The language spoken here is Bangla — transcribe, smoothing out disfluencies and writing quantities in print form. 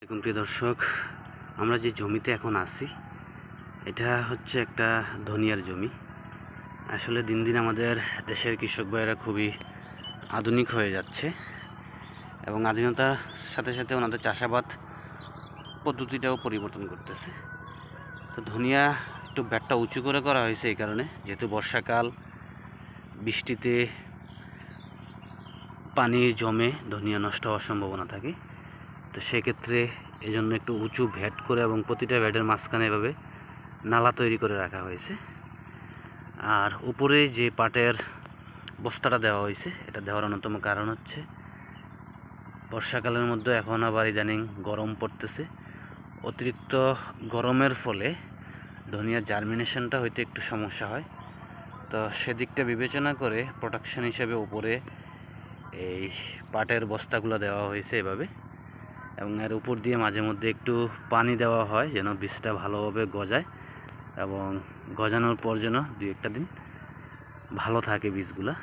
দেখুন প্রিয় দর্শক, আমরা যে জমিতে এখন আছি এটা হচ্ছে একটা ধনিয়ার জমি। আসলে দিন দিন আমাদের দেশের কৃষক ভাইয়েরা খুবই আধুনিক হয়ে যাচ্ছে এবং আধুনিকতার সাথে সাথে ওনাদের চাষাবাদ পদ্ধতিটাও পরিবর্তন করতেছে। তো ধনিয়া একটু ব্যাটটা উঁচু করে করা হয়েছে এই কারণে, যেহেতু বর্ষাকাল, বৃষ্টিতে পানি জমে ধনিয়া নষ্ট হওয়ার সম্ভাবনা থাকে। তো সেক্ষেত্রে এই জন্য একটু উঁচু ভ্যাট করে এবং প্রতিটা ভ্যাটের মাঝখানে এভাবে নালা তৈরি করে রাখা হয়েছে। আর উপরে যে পাটের বস্তাটা দেওয়া হয়েছে, এটা দেওয়ার অন্যতম কারণ হচ্ছে বর্ষাকালের মধ্যে এখন আবার ইদানিং গরম পড়তেছে। অতিরিক্ত গরমের ফলে ধনিয়ার জার্মিনেশনটা হইতে একটু সমস্যা হয়। তো সেদিকটা বিবেচনা করে প্রোটেকশন হিসেবে উপরে এই পাটের বস্তাগুলো দেওয়া হয়েছে এভাবে, এবং এর উপর দিয়ে মাঝে মধ্যে একটু পানি দেওয়া হয় যেন বীজটা ভালোভাবে গজায় এবং গজানোর পর যেন 2-1 দিন ভালো থাকে বীজগুলা।